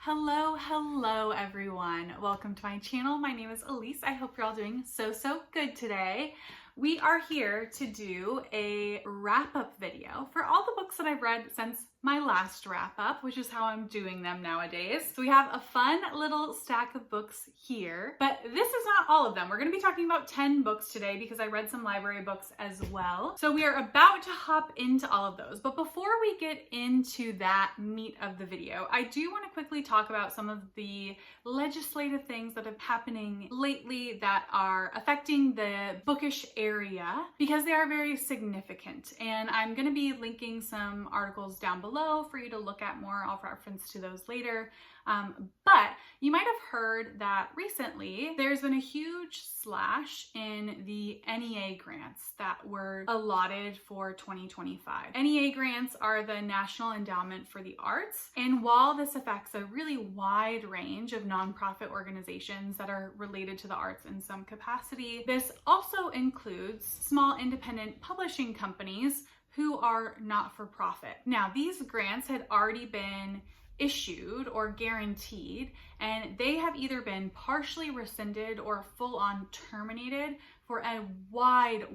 Hello everyone. Welcome to my channel. My name is Elise. I hope you're all doing so good today. We are here to do a wrap-up video for all the books that I've read since my last wrap-up, which is how I'm doing them nowadays. So we have a fun little stack of books here, but this is not all of them. We're going to be talking about 10 books today because I read some library books as well. So we are about to hop into all of those. But before we get into that meat of the video, I do want to quickly talk about some of the legislative things that are happening lately that are affecting the bookish area because they are very significant. And I'm going to be linking some articles down below for you to look at more. I'll reference to those later. But you might have heard that recently there's been a huge slash in the NEA grants that were allotted for 2025. NEA grants are the National Endowment for the Arts, and while this affects a really wide range of nonprofit organizations that are related to the arts in some capacity, this also includes small independent publishing companies who are not-for-profit. Now, these grants had already been issued or guaranteed, and they have either been partially rescinded or full-on terminated for a wide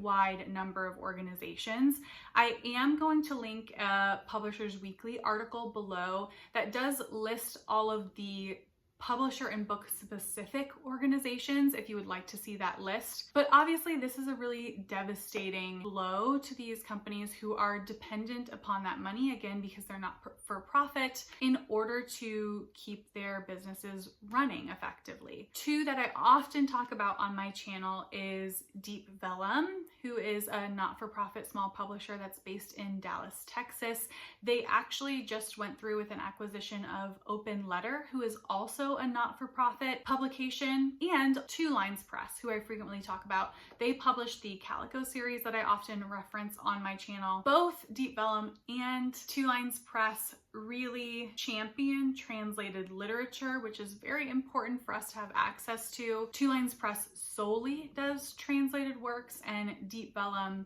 number of organizations. I am going to link a Publishers Weekly article below that does list all of the publisher and book specific organizations if you would like to see that list. But obviously this is a really devastating blow to these companies who are dependent upon that money, again, because they're not for profit, in order to keep their businesses running effectively. Two that I often talk about on my channel is Deep Vellum, who is a not-for-profit small publisher that's based in Dallas, Texas. They actually just went through with an acquisition of Open Letter, who is also a not-for-profit publication, and Two Lines Press, who I frequently talk about. They published the Calico series that I often reference on my channel. Both Deep Vellum and Two Lines Press really champion translated literature, which is very important for us to have access to. Two Lines Press solely does translated works, and Deep Vellum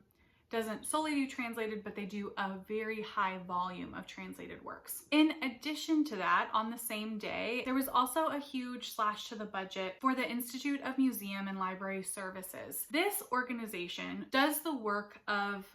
doesn't solely do translated, but they do a very high volume of translated works. In addition to that, on the same day, there was also a huge slash to the budget for the Institute of Museum and Library Services. This organization does the work of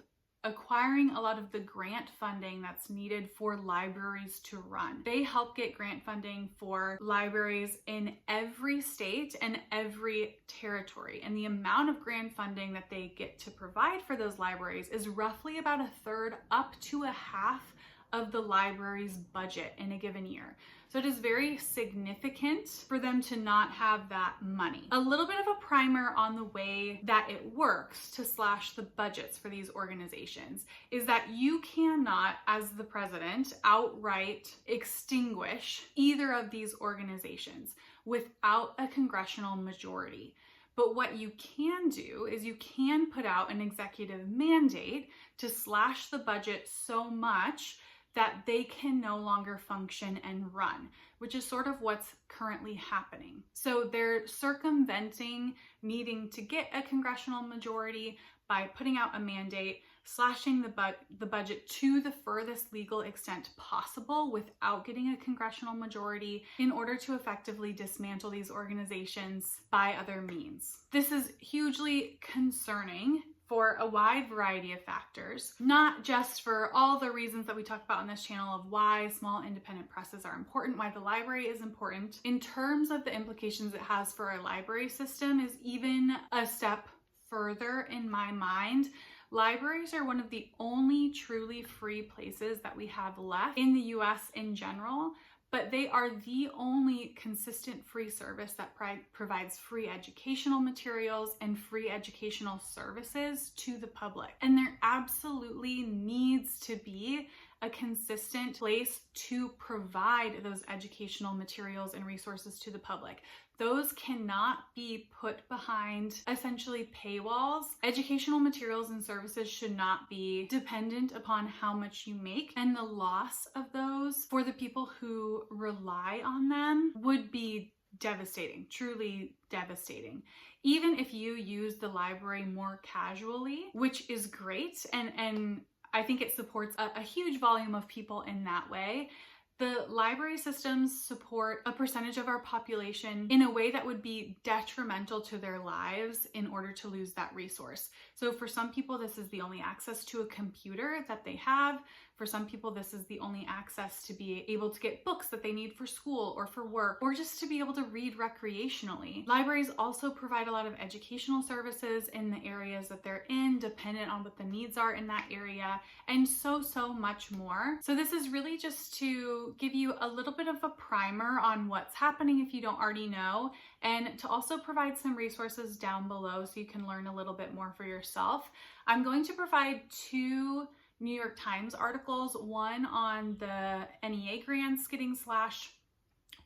acquiring a lot of the grant funding that's needed for libraries to run. They help get grant funding for libraries in every state and every territory. And the amount of grant funding that they get to provide for those libraries is roughly about a third up to a half of the library's budget in a given year. So it is very significant for them to not have that money. A little bit of a primer on the way that it works to slash the budgets for these organizations is that you cannot, as the president, outright extinguish either of these organizations without a congressional majority. But what you can do is you can put out an executive mandate to slash the budget so much that they can no longer function and run, which is sort of what's currently happening. So they're circumventing needing to get a congressional majority by putting out a mandate, slashing the budget to the furthest legal extent possible without getting a congressional majority in order to effectively dismantle these organizations by other means. This is hugely concerning for a wide variety of factors, not just for all the reasons that we talk about on this channel of why small independent presses are important, why the library is important. In terms of the implications it has for our library system is even a step further in my mind. Libraries are one of the only truly free places that we have left in the US in general, but they are the only consistent free service that provides free educational materials and free educational services to the public. And there absolutely needs to be a consistent place to provide those educational materials and resources to the public. Those cannot be put behind essentially paywalls. Educational materials and services should not be dependent upon how much you make, and the loss of those for the people who rely on them would be devastating, truly devastating. Even if you use the library more casually, which is great, and I think it supports a huge volume of people in that way, The library systems support a percentage of our population in a way that would be detrimental to their lives in order to lose that resource. So for some people, this is the only access to a computer that they have. For some people, this is the only access to be able to get books that they need for school or for work, or just to be able to read recreationally. Libraries also provide a lot of educational services in the areas that they're in, dependent on what the needs are in that area, and so much more. So this is really just to give you a little bit of a primer on what's happening if you don't already know, and to also provide some resources down below so you can learn a little bit more for yourself. I'm going to provide 2 New York Times articles, one on the NEA grants getting slashed,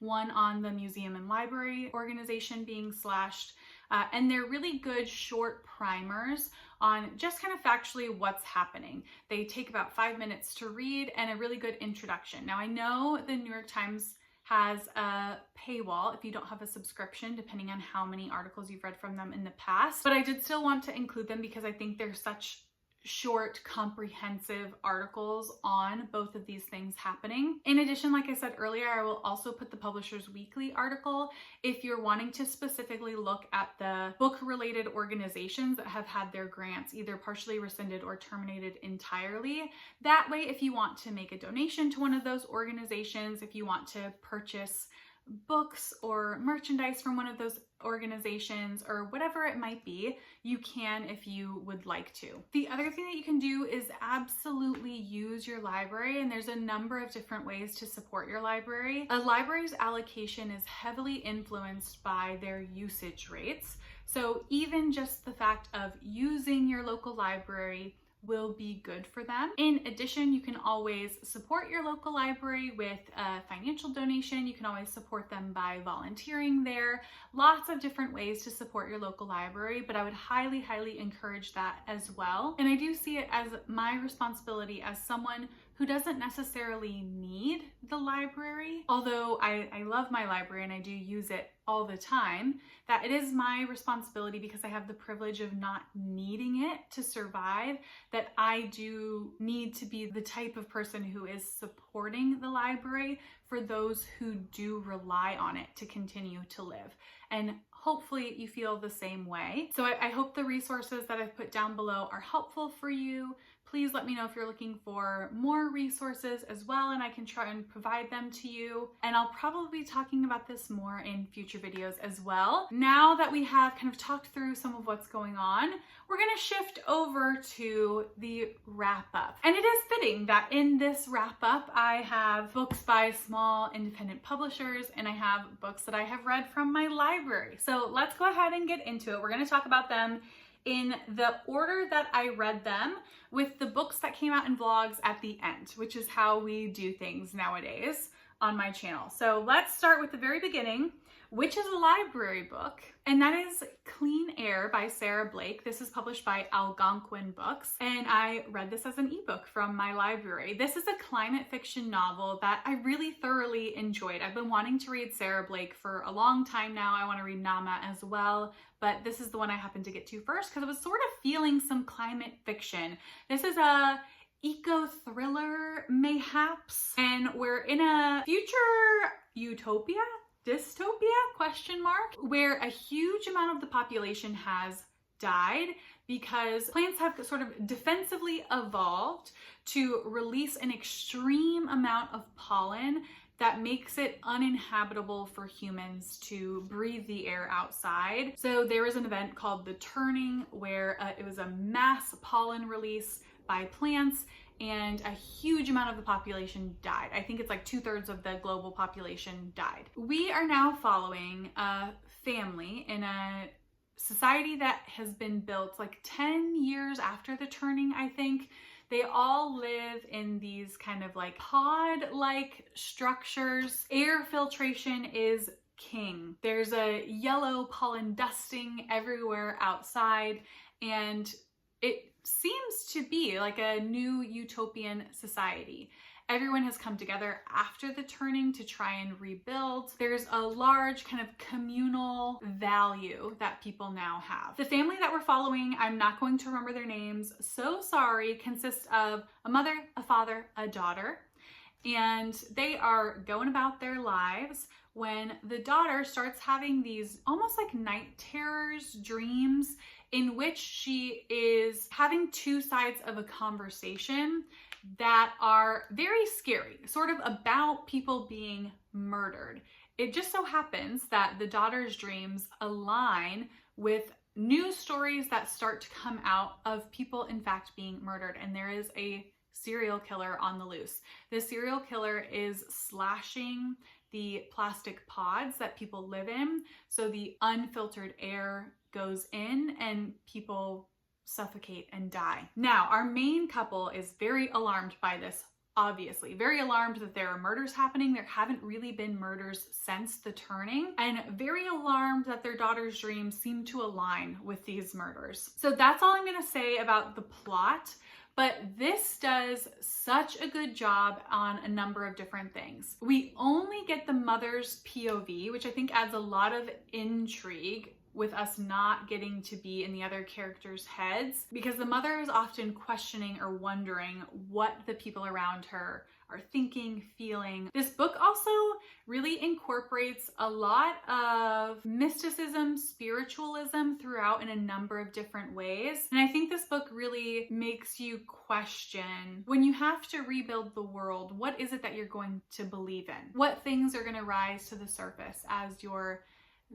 one on the museum and library organization being slashed, and they're really good short primers on just kind of factually what's happening. They take about 5 minutes to read and a really good introduction. Now I know the New York Times has a paywall if you don't have a subscription, depending on how many articles you've read from them in the past, but I did still want to include them because I think they're such short, comprehensive articles on both of these things happening. In addition, like I said earlier, I will also put the Publishers Weekly article if you're wanting to specifically look at the book-related organizations that have had their grants either partially rescinded or terminated entirely. That way, if you want to make a donation to one of those organizations, if you want to purchase books or merchandise from one of those organizations or whatever it might be, you can if you would like to. The other thing that you can do is absolutely use your library, and there's a number of different ways to support your library. A library's allocation is heavily influenced by their usage rates. So even just the fact of using your local library will be good for them. In addition, you can always support your local library with a financial donation. You can always support them by volunteering there. Lots of different ways to support your local library, but I would highly encourage that as well. And I do see it as my responsibility as someone who doesn't necessarily need the library, although I love my library and I do use it all the time, that it is my responsibility, because I have the privilege of not needing it to survive, that I do need to be the type of person who is supporting the library for those who do rely on it to continue to live. And hopefully you feel the same way. So I hope the resources that I've put down below are helpful for you. Please let me know if you're looking for more resources as well, and I can try and provide them to you. And I'll probably be talking about this more in future videos as well. Now that we have kind of talked through some of what's going on, we're gonna shift over to the wrap up. And it is fitting that in this wrap up, I have books by small independent publishers, and I have books that I have read from my library. So let's go ahead and get into it. We're gonna talk about them in the order that I read them, with the books that came out in vlogs at the end, which is how we do things nowadays on my channel. So let's start with the very beginning, which is a library book, and that is Clean Air by Sarah Blake. This is published by Algonquin Books, and I read this as an ebook from my library. This is a climate fiction novel that I really thoroughly enjoyed. I've been wanting to read Sarah Blake for a long time now. I want to read Nama as well, but this is the one I happened to get to first because I was sort of feeling some climate fiction. This is a eco-thriller, mayhaps, and we're in a future utopia? Dystopia? Question mark? Where a huge amount of the population has died because plants have sort of defensively evolved to release an extreme amount of pollen that makes it uninhabitable for humans to breathe the air outside. So there was an event called The Turning where it was a mass pollen release by plants, and a huge amount of the population died. I think it's like 2/3 of the global population died. We are now following a family in a society that has been built like 10 years after the turning, I think. They all live in these kind of like pod-like structures. Air filtration is king. There's a yellow pollen dusting everywhere outside, and it seems to be like a new utopian society. Everyone has come together after the turning to try and rebuild. There's a large kind of communal value that people now have. The family that we're following, I'm not going to remember their names, so sorry, consists of a mother, a father, a daughter. and they are going about their lives when the daughter starts having these almost like night terrors, dreams, in which she is having two sides of a conversation that are very scary, sort of about people being murdered. It just so happens that the daughter's dreams align with news stories that start to come out of people in fact being murdered, and there is a serial killer on the loose. The serial killer is slashing the plastic pods that people live in, so the unfiltered air goes in and people suffocate and die. Now, our main couple is very alarmed by this, obviously. Very alarmed that there are murders happening. There haven't really been murders since the turning, and very alarmed that their daughter's dreams seem to align with these murders. So that's all I'm going to say about the plot. But this does such a good job on a number of different things. We only get the mother's POV, which I think adds a lot of intrigue with us not getting to be in the other characters' heads, because the mother is often questioning or wondering what the people around her are thinking, feeling. This book also really incorporates a lot of mysticism, spiritualism throughout in a number of different ways. And I think this book really makes you question, when you have to rebuild the world, what is it that you're going to believe in? What things are going to rise to the surface as your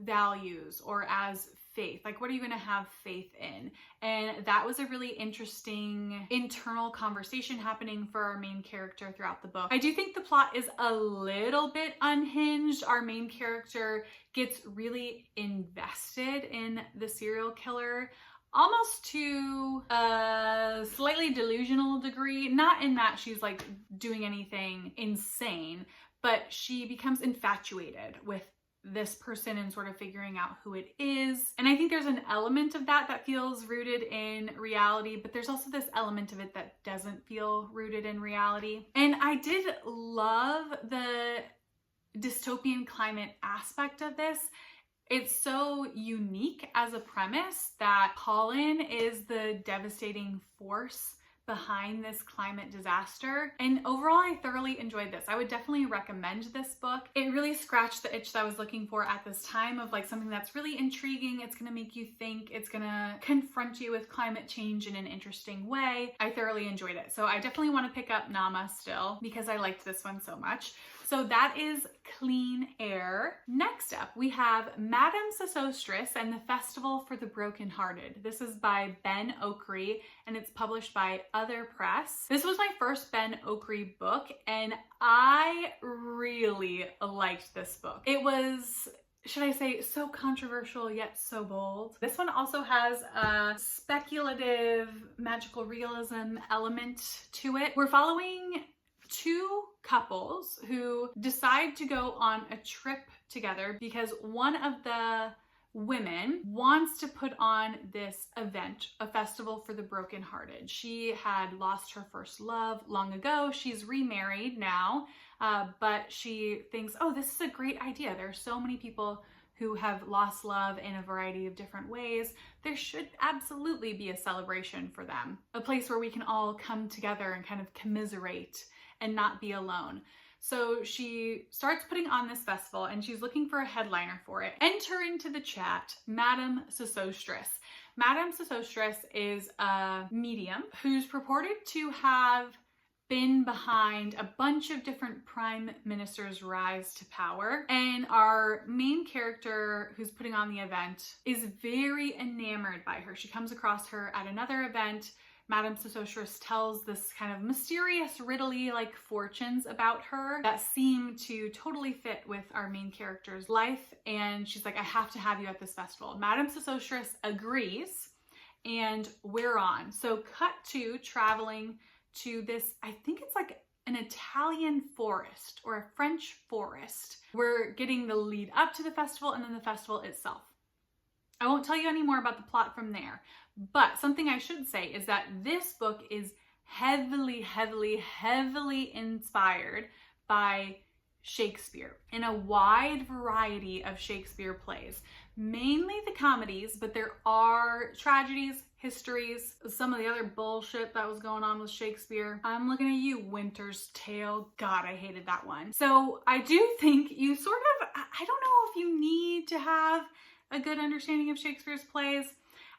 values or as faith? Like, what are you going to have faith in? And that was a really interesting internal conversation happening for our main character throughout the book. I do think the plot is a little bit unhinged. Our main character gets really invested in the serial killer, almost to a slightly delusional degree. Not in that she's like doing anything insane, but she becomes infatuated with this person and sort of figuring out who it is. And I think there's an element of that feels rooted in reality, but there's also this element of it that doesn't feel rooted in reality. And I did love the dystopian climate aspect of this. It's so unique as a premise that pollen is the devastating force behind this climate disaster. And overall, I thoroughly enjoyed this. I would definitely recommend this book. It really scratched the itch that I was looking for at this time of like something that's really intriguing. It's gonna make you think, it's gonna confront you with climate change in an interesting way. I thoroughly enjoyed it. So I definitely want to pick up Nama still because I liked this one so much. So that is Clean Air. Next up, we have Madame Sosostris and the Festival for the Brokenhearted. This is by Ben Okri and it's published by Other Press. This was my first Ben Okri book and I really liked this book. It was, should I say, so controversial yet so bold. This one also has a speculative magical realism element to it. We're following two couples who decide to go on a trip together because one of the women wants to put on this event, a festival for the brokenhearted. She had lost her first love long ago. She's remarried now, but she thinks, oh, this is a great idea. There are so many people who have lost love in a variety of different ways. There should absolutely be a celebration for them, a place where we can all come together and kind of commiserate and not be alone. So she starts putting on this festival and she's looking for a headliner for it. Enter into the chat, Madame Sosostris. Madame Sosostris is a medium who's purported to have been behind a bunch of different prime ministers' rise to power. And our main character who's putting on the event is very enamored by her. She comes across her at another event. Madame Sosostris tells this kind of mysterious, riddly-like fortunes about her that seem to totally fit with our main character's life. And she's like, I have to have you at this festival. Madame Sosostris agrees, and we're on. So cut to traveling to this, I think it's like an Italian forest or a French forest. We're getting the lead up to the festival and then the festival itself. I won't tell you any more about the plot from there, but something I should say is that this book is heavily, heavily, heavily inspired by Shakespeare in a wide variety of Shakespeare plays, mainly the comedies, but there are tragedies, histories, some of the other bullshit that was going on with Shakespeare. I'm looking at you, Winter's Tale. God, I hated that one. So I do think you sort of, I don't know if you need to have a good understanding of Shakespeare's plays.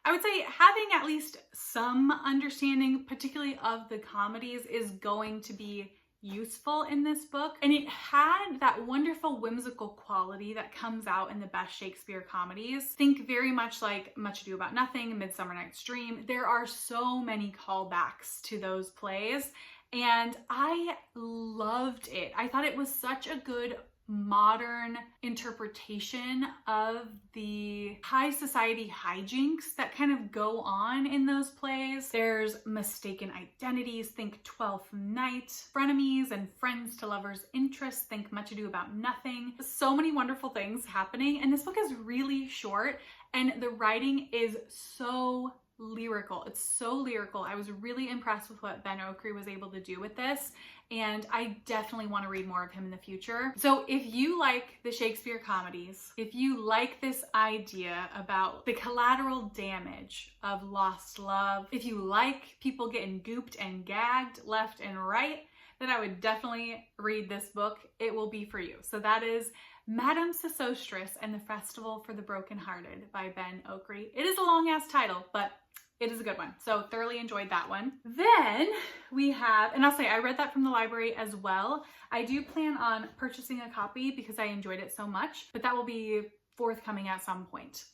I would say having at least some understanding, particularly of the comedies, is going to be useful in this book. And it had that wonderful whimsical quality that comes out in the best Shakespeare comedies. Think very much like Much Ado About Nothing, Midsummer Night's Dream. There are so many callbacks to those plays, and I loved it. I thought it was such a good modern interpretation of the high society hijinks that kind of go on in those plays. There's mistaken identities, think Twelfth Night, frenemies and friends to lovers' interests, think Much Ado About Nothing. So many wonderful things happening, and this book is really short, and the writing is so lyrical. It's so lyrical. I was really impressed with what Ben Okri was able to do with this, and I definitely want to read more of him in the future. So if you like the Shakespeare comedies, if you like this idea about the collateral damage of lost love, if you like people getting gooped and gagged left and right, then I would definitely read this book. It will be for you. So that is Madame Sosostris and the Festival for the Brokenhearted by Ben Okri. It is a long ass title, but it is a good one. So thoroughly enjoyed that one. Then we have, and I'll say I read that from the library as well. I do plan on purchasing a copy because I enjoyed it so much, but that will be forthcoming at some point.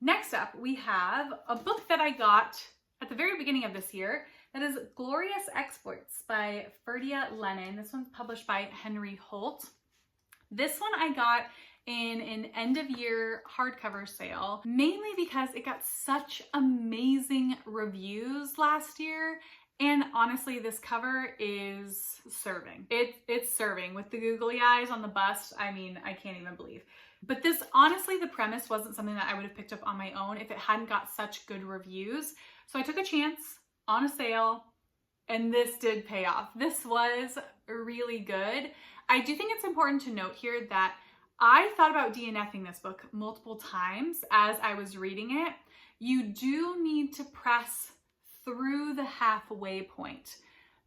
Next up, we have a book that I got at the very beginning of this year. That is Glorious Exploits by Ferdia Lennon. This one's published by Henry Holt. This one I got in an end of year hardcover sale, mainly because it got such amazing reviews last year. And honestly, this cover is serving. It's serving with the googly eyes on the bust. I mean, I can't even believe. But this, honestly, the premise wasn't something that I would have picked up on my own if it hadn't got such good reviews. So I took a chance on a sale, and this did pay off. This was really good. I do think it's important to note here that I thought about DNFing this book multiple times as I was reading it. You do need to press through the halfway point.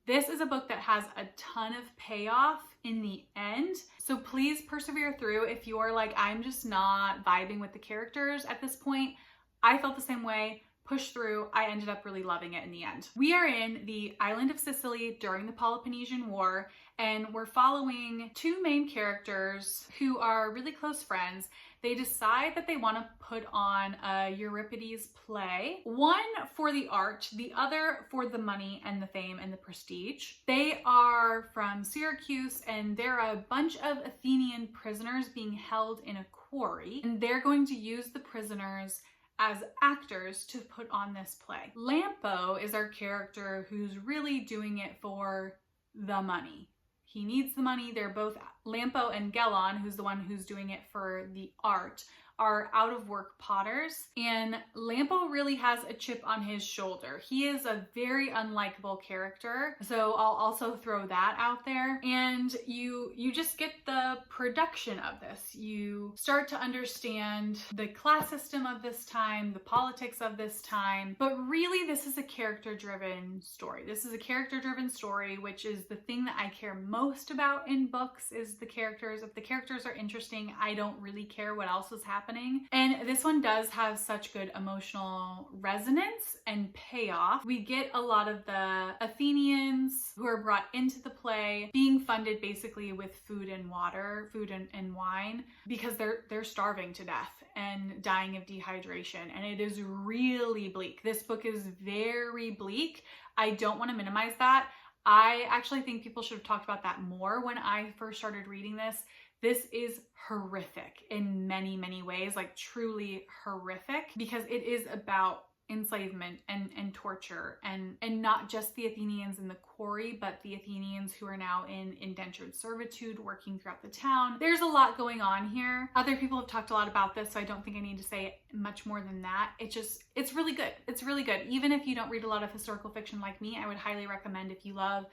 This is a book that has a ton of payoff in the end. So please persevere through if you're like, I'm just not vibing with the characters at this point. I felt the same way. Push through. I ended up really loving it in the end. We are in the island of Sicily during the Peloponnesian War, and we're following two main characters who are really close friends. They decide that they want to put on a Euripides play, one for the art, the other for the money and the fame and the prestige. They are from Syracuse, and they're a bunch of Athenian prisoners being held in a quarry, and they're going to use the prisoners as actors to put on this play. Lampo is our character who's really doing it for the money. He needs the money. They're both, Lampo and Gelon, who's the one who's doing it for the art, are out of work potters, and Lampo really has a chip on his shoulder. He is a very unlikable character, so I'll also throw that out there. And you just get the production of this. You start to understand the class system of this time, the politics of this time, but really this is a character-driven story. This is a character-driven story, which is the thing that I care most about in books, is the characters. If the characters are interesting, I don't really care what else is happening. And this one does have such good emotional resonance and payoff. We get a lot of the Athenians who are brought into the play being funded basically with food and water, food and wine, because they're starving to death and dying of dehydration. And it is really bleak. This book is very bleak. I don't want to minimize that. I actually think people should have talked about that more when I first started reading this. This is horrific in many, many ways, like truly horrific, because it is about enslavement and torture, and not just the Athenians in the quarry, but the Athenians who are now in indentured servitude working throughout the town. There's a lot going on here. Other people have talked a lot about this, so I don't think I need to say much more than that. It's really good. It's really good. Even if you don't read a lot of historical fiction like me, I would highly recommend, if you love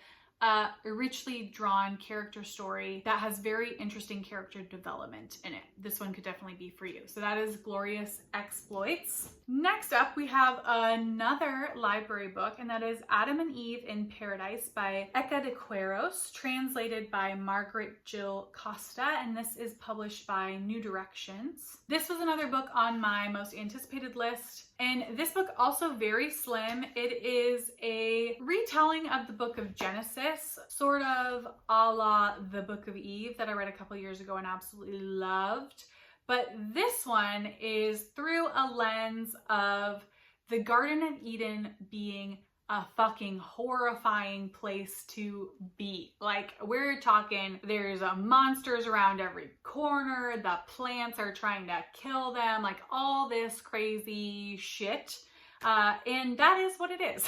a richly drawn character story that has very interesting character development in it. This one could definitely be for you. So that is Glorious Exploits. Next up, we have another library book, and that is Adam and Eve in Paradise by Eka de Queiros, translated by Margaret Jill Costa, and this is published by New Directions. This was another book on my most anticipated list, and this book also very slim. It is a retelling of the book of Genesis, sort of a la the book of Eve that I read a couple years ago and absolutely loved. But this one is through a lens of the Garden of Eden being a fucking horrifying place to be. Like, we're talking, there's monsters around every corner, the plants are trying to kill them, like all this crazy shit. And that is what it is.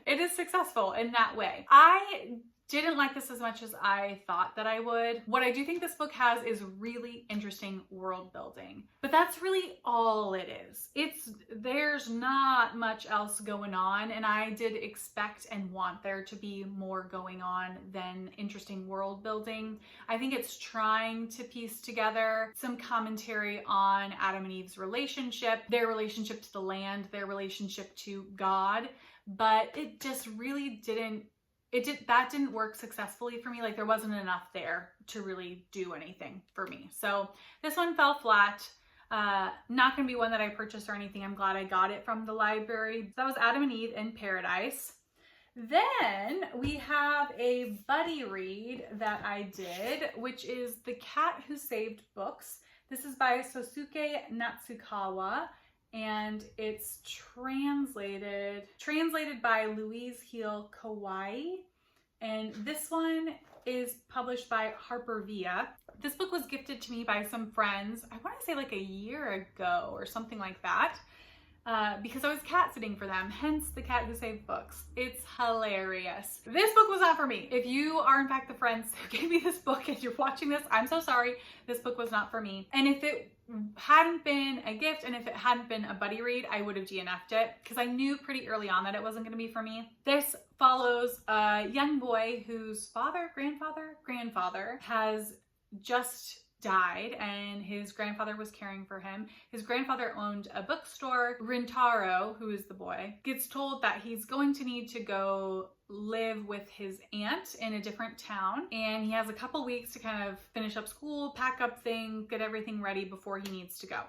It is successful in that way. I didn't like this as much as I thought that I would. What I do think this book has is really interesting world building, but that's really all it is. There's not much else going on, and I did expect and want there to be more going on than interesting world building. I think it's trying to piece together some commentary on Adam and Eve's relationship, their relationship to the land, their relationship to God, but it just really that didn't work successfully for me. Like, there wasn't enough there to really do anything for me. So this one fell flat. Not gonna be one that I purchased or anything. I'm glad I got it from the library. So that was Adam and Eve in Paradise. Then we have a buddy read that I did, which is The Cat Who Saved Books. This is by Sosuke Natsukawa, and it's translated by Louise Kawai, and this one is published by Harper via. This book was gifted to me by some friends, I want to say like a year ago or something like that, because I was cat sitting for them, hence The Cat Who Saved Books. It's hilarious. This book was not for me. If you are in fact the friends who gave me this book and you're watching this, I'm so sorry. This book was not for me. And if it hadn't been a gift and if it hadn't been a buddy read, I would have DNF'd it because I knew pretty early on that it wasn't going to be for me. This follows a young boy whose grandfather has just died, and his grandfather was caring for him. His grandfather owned a bookstore. Rintaro, who is the boy, gets told that he's going to need to go live with his aunt in a different town, and he has a couple weeks to kind of finish up school, pack up things, get everything ready before he needs to go.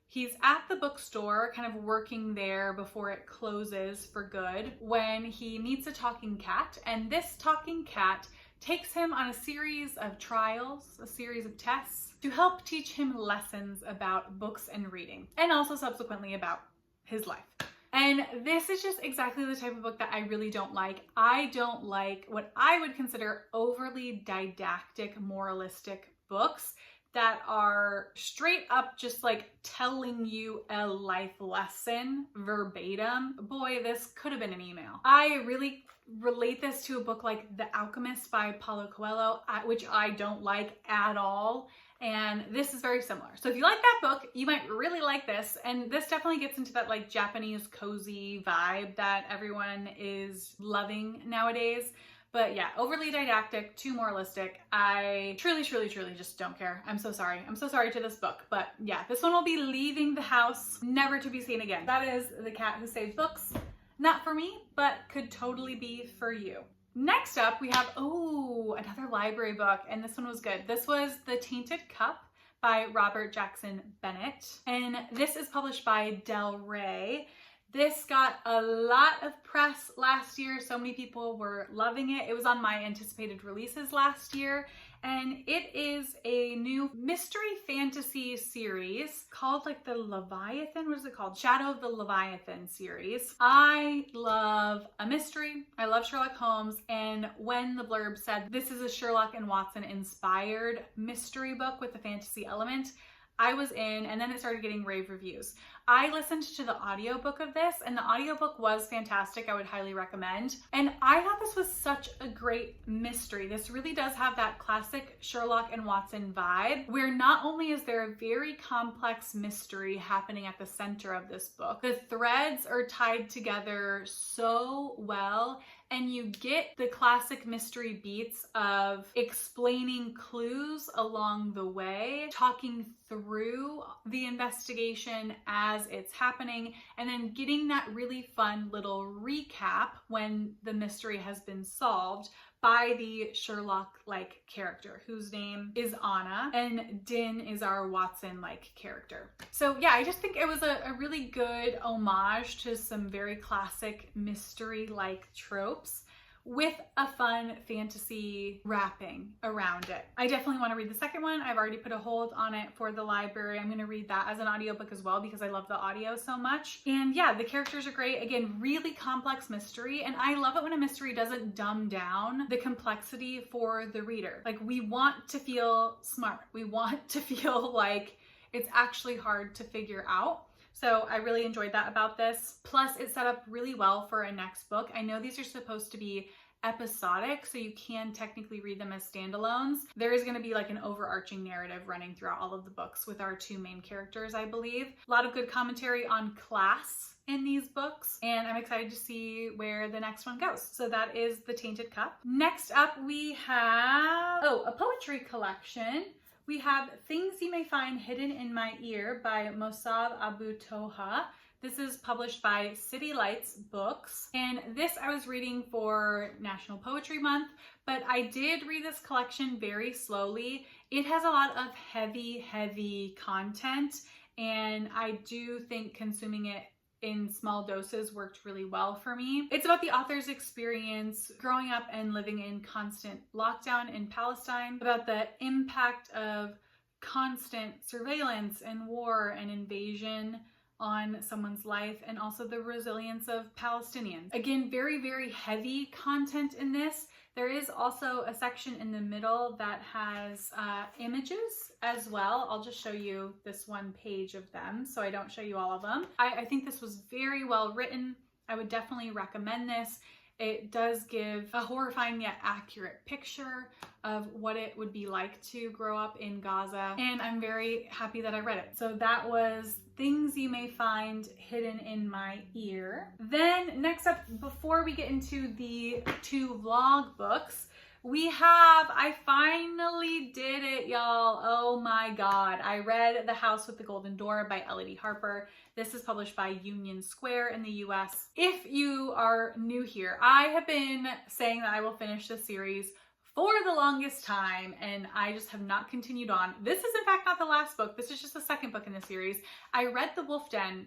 He's at the bookstore, kind of working there before it closes for good, when he meets a talking cat, and this talking cat takes him on a series of trials, a series of tests to help teach him lessons about books and reading, and also subsequently about his life. And this is just exactly the type of book that I really don't like. I don't like what I would consider overly didactic, moralistic books that are straight up just like telling you a life lesson verbatim. Boy, this could have been an email. I really relate this to a book like The Alchemist by Paulo Coelho, which I don't like at all. And this is very similar. So if you like that book, you might really like this. And this definitely gets into that like Japanese cozy vibe that everyone is loving nowadays. But yeah, overly didactic, too moralistic. I truly just don't care. I'm so sorry. I'm so sorry to this book. But yeah, this one will be leaving the house, never to be seen again. That is The Cat Who Saved Books. Not for me, but could totally be for you. Next up, we have, another library book, and this one was good. This was The Tainted Cup by Robert Jackson Bennett, and this is published by Del Rey. This got a lot of press last year. So many people were loving it. It was on my anticipated releases last year, and it is a new mystery fantasy series called like the Leviathan. What is it called? Shadow of the Leviathan series. I love a mystery. I love Sherlock Holmes, and when the blurb said this is a Sherlock and Watson inspired mystery book with a fantasy element, I was in, and then it started getting rave reviews. I listened to the audiobook of this, and the audiobook was fantastic. I would highly recommend. And I thought this was such a great mystery. This really does have that classic Sherlock and Watson vibe, where not only is there a very complex mystery happening at the center of this book, the threads are tied together so well, and you get the classic mystery beats of explaining clues along the way, talking through the investigation as it's happening, and then getting that really fun little recap when the mystery has been solved by the Sherlock-like character, whose name is Anna, and Din is our Watson-like character. So yeah, I just think it was a really good homage to some very classic mystery-like tropes with a fun fantasy wrapping around it. I definitely want to read the second one. I've already put a hold on it for the library. I'm going to read that as an audiobook as well because I love the audio so much. And yeah, the characters are great. Again, really complex mystery. And I love it when a mystery doesn't dumb down the complexity for the reader. Like, we want to feel smart. We want to feel like it's actually hard to figure out. So I really enjoyed that about this. Plus, it set up really well for a next book. I know these are supposed to be episodic, so you can technically read them as standalones. There is going to be like an overarching narrative running throughout all of the books with our two main characters, I believe. A lot of good commentary on class in these books, and I'm excited to see where the next one goes. So that is The Tainted Cup. Next up, we have, a poetry collection. We have Things You May Find Hidden in My Ear by Mosab Abu Toha. This is published by City Lights Books. And this I was reading for National Poetry Month, but I did read this collection very slowly. It has a lot of heavy content, and I do think consuming it in small doses worked really well for me. It's about the author's experience growing up and living in constant lockdown in Palestine, about the impact of constant surveillance and war and invasion on someone's life, and also the resilience of Palestinians. Again, very heavy content in this. There is also a section in the middle that has images as well. I'll just show you this one page of them so I don't show you all of them. I think this was very well written. I would definitely recommend this. It does give a horrifying yet accurate picture of what it would be like to grow up in Gaza, and I'm very happy that I read it. So that was Things You May Find Hidden in My Ear. Then next up, before we get into the two vlog books, I finally did it, y'all. Oh my God. I read The House with the Golden Door by Elodie Harper. This is published by Union Square in the US. If you are new here, I have been saying that I will finish this series for the longest time, and I just have not continued on. This is in fact not the last book. This is just the second book in the series. I read The Wolf Den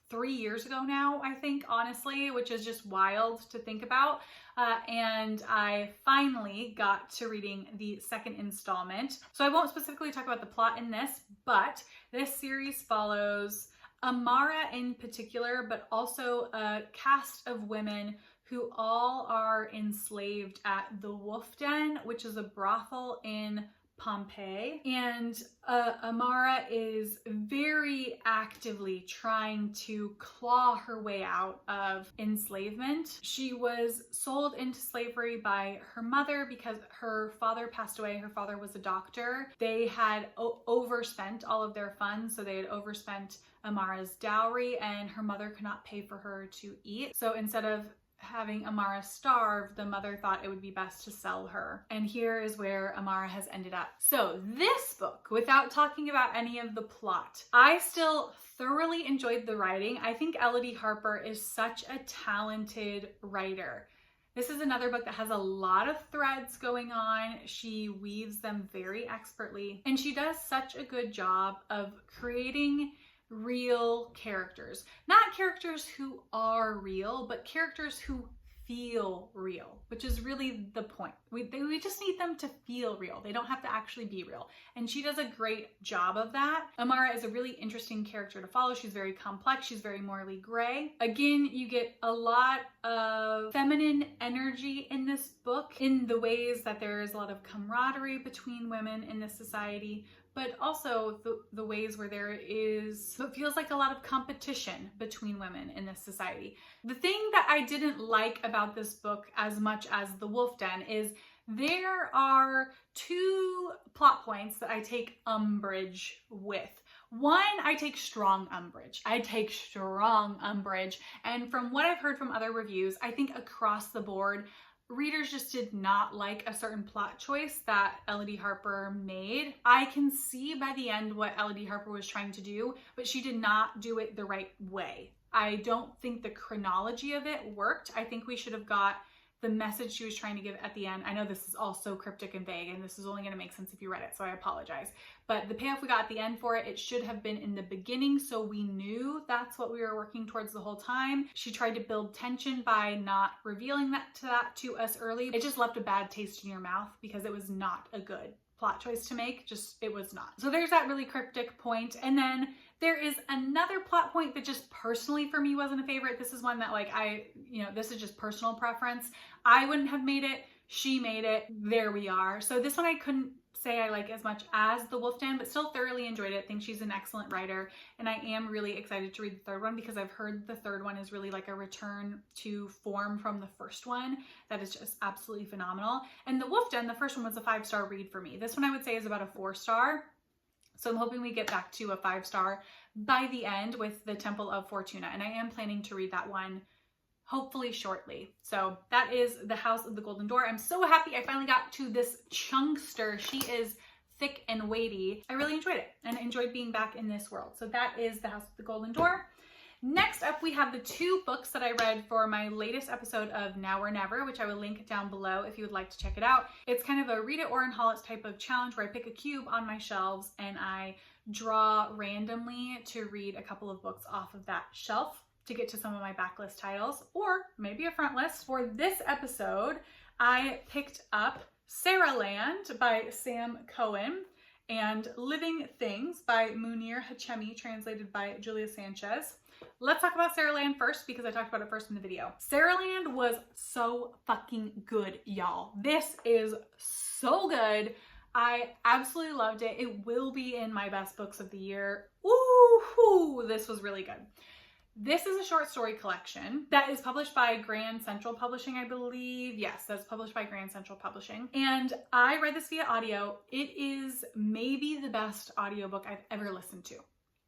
3 years ago now, I think, honestly, which is just wild to think about. And I finally got to reading the second installment. So I won't specifically talk about the plot in this, but this series follows Amara in particular, but also a cast of women who all are enslaved at the Wolf Den, which is a brothel in Pompeii. And Amara is very actively trying to claw her way out of enslavement. She was sold into slavery by her mother because her father passed away. Her father was a doctor. They had overspent all of their funds, so they had overspent Amara's dowry, and her mother could not pay for her to eat. So instead of having Amara starve, the mother thought it would be best to sell her. And here is where Amara has ended up. So this book, without talking about any of the plot, I still thoroughly enjoyed the writing. I think Elodie Harper is such a talented writer. This is another book that has a lot of threads going on. She weaves them very expertly, and she does such a good job of creating real characters. Not characters who are real, but characters who feel real, which is really the point. We just need them to feel real. They don't have to actually be real. And she does a great job of that. Amara is a really interesting character to follow. She's very complex. She's very morally gray. Again, you get a lot of feminine energy in this book in the ways that there is a lot of camaraderie between women in this society, but also the ways where there is what feels like a lot of competition between women in this society. The thing that I didn't like about this book as much as The Wolf Den is there are two plot points that I take umbrage with. One, I take strong umbrage. And from what I've heard from other reviews, I think across the board, readers just did not like a certain plot choice that Elodie Harper made. I can see by the end what Elodie Harper was trying to do, but she did not do it the right way. I don't think the chronology of it worked. I think we should have got the message she was trying to give at the end. I know this is all so cryptic and vague, and this is only going to make sense if you read it, so I apologize. But the payoff we got at the end for it, it should have been in the beginning, so we knew that's what we were working towards the whole time. She tried to build tension by not revealing that to us early. It just left a bad taste in your mouth because it was not a good plot choice to make. It was not. So there's that really cryptic point. And then there is another plot point that just personally for me wasn't a favorite. This is one that this is just personal preference. I wouldn't have made it. She made it. There we are. So this one I couldn't say I like as much as The Wolf Den, but still thoroughly enjoyed it. I think she's an excellent writer, and I am really excited to read the third one because I've heard the third one is really like a return to form from the first one that is just absolutely phenomenal. And The Wolf Den, the first one was a 5-star read for me. This one I would say is about a 4-star. So I'm hoping we get back to a 5-star by the end with the Temple of Fortuna, and I am planning to read that one hopefully shortly. So that is The House of the Golden Door. I'm so happy I finally got to this chunkster. She is thick and weighty. I really enjoyed it and enjoyed being back in this world. So that is The House of the Golden Door. Next up, we have the 2 books that I read for my latest episode of Now or Never, which I will link down below if you would like to check it out. It's kind of a read it or in haul it type of challenge where I pick a cube on my shelves and I draw randomly to read a couple of books off of that shelf to get to some of my backlist titles, or maybe a front list. For this episode, I picked up Sarahland by Sam Cohen and Living Things by Munir Hachemi, translated by Julia Sanches. Let's talk about Sarahland first because I talked about it first in the video. Sarahland was so fucking good, y'all. This is so good. I absolutely loved it. It will be in my best books of the year. Ooh, this was really good. This is a short story collection that is published by Grand Central Publishing, I believe. Yes, that's published by Grand Central Publishing. And I read this via audio. It is maybe the best audiobook I've ever listened to.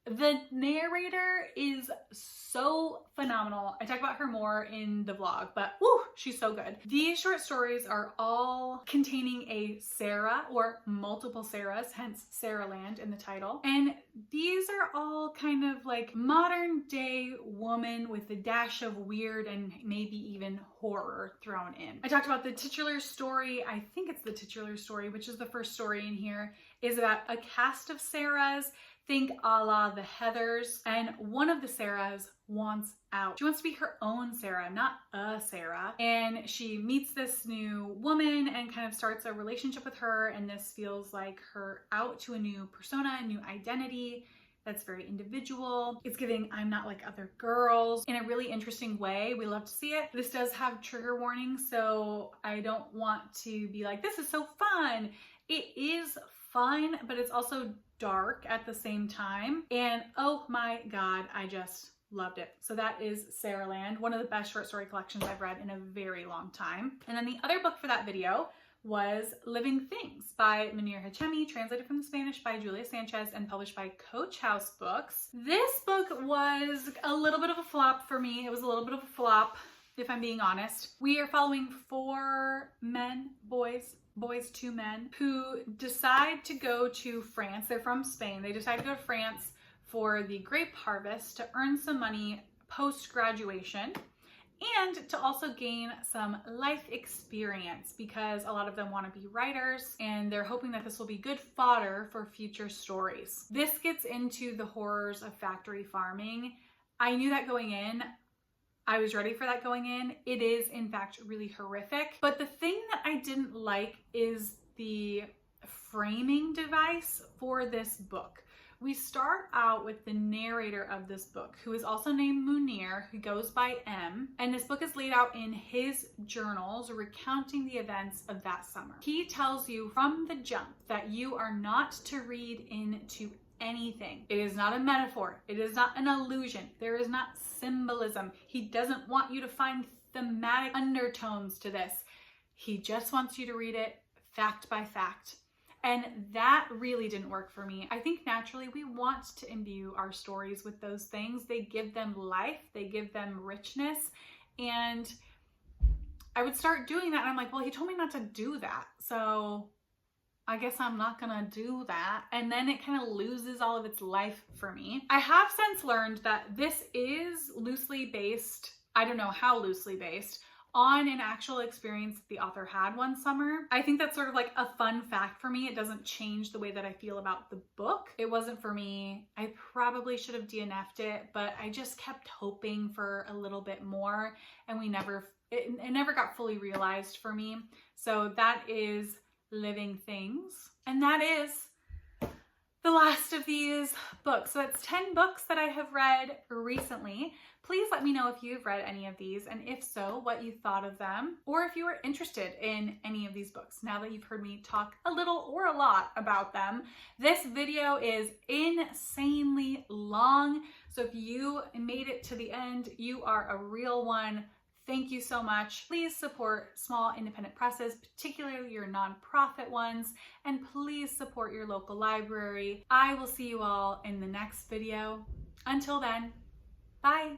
The narrator is so phenomenal. I talk about her more in the vlog, but whew, she's so good. These short stories are all containing a Sarah or multiple Sarahs, hence Sarahland in the title. And these are all kind of like modern day woman with a dash of weird and maybe even horror thrown in. I talked about the titular story. I think it's the titular story, which is the first story in here, is about a cast of Sarahs. Think a la the Heathers, and one of the Sarahs wants out. She wants to be her own Sarah, not a Sarah. And she meets this new woman and kind of starts a relationship with her, and this feels like her out to a new persona, a new identity that's very individual. It's giving I'm not like other girls in a really interesting way. We love to see it. This does have trigger warnings, so I don't want to be like, this is so fun. It is fun, but it's also dark at the same time. And oh my God, I just loved it. So that is Sarahland, one of the best short story collections I've read in a very long time. And then the other book for that video was Living Things by Munir Hachemi, translated from the Spanish by Julia Sanches and published by Coach House Books. This book was a little bit of a flop for me. It was a little bit of a flop, if I'm being honest. We are following 4 men, boys, 2 men, who decide to go to France. They're from Spain. They decide to go to France for the grape harvest to earn some money post-graduation and to also gain some life experience because a lot of them want to be writers and they're hoping that this will be good fodder for future stories. This gets into the horrors of factory farming. I knew that going in. I was ready for that going in. It is, in fact, really horrific. But the thing that I didn't like is the framing device for this book. We start out with the narrator of this book, who is also named Munir, who goes by M. And this book is laid out in his journals, recounting the events of that summer. He tells you from the jump that you are not to read into anything. It is not a metaphor. It is not an illusion. There is not symbolism. He doesn't want you to find thematic undertones to this. He just wants you to read it fact by fact. And that really didn't work for me. I think naturally we want to imbue our stories with those things. They give them life, they give them richness. And I would start doing that and I'm like, well, he told me not to do that, so I guess I'm not gonna do that. And then it kind of loses all of its life for me. I have since learned that this is loosely based, I don't know how loosely based, on an actual experience the author had one summer. I think that's sort of like a fun fact for me. It doesn't change the way that I feel about the book. It wasn't for me. I probably should have DNF'd it, but I just kept hoping for a little bit more, and it never got fully realized for me. So that is Living Things. And that is the last of these books. So that's 10 books that I have read recently. Please let me know if you've read any of these, and if so, what you thought of them, or if you are interested in any of these books now that you've heard me talk a little or a lot about them. This video is insanely long, so if you made it to the end, you are a real one. Thank you so much. Please support small independent presses, particularly your nonprofit ones, and please support your local library. I will see you all in the next video. Until then, bye.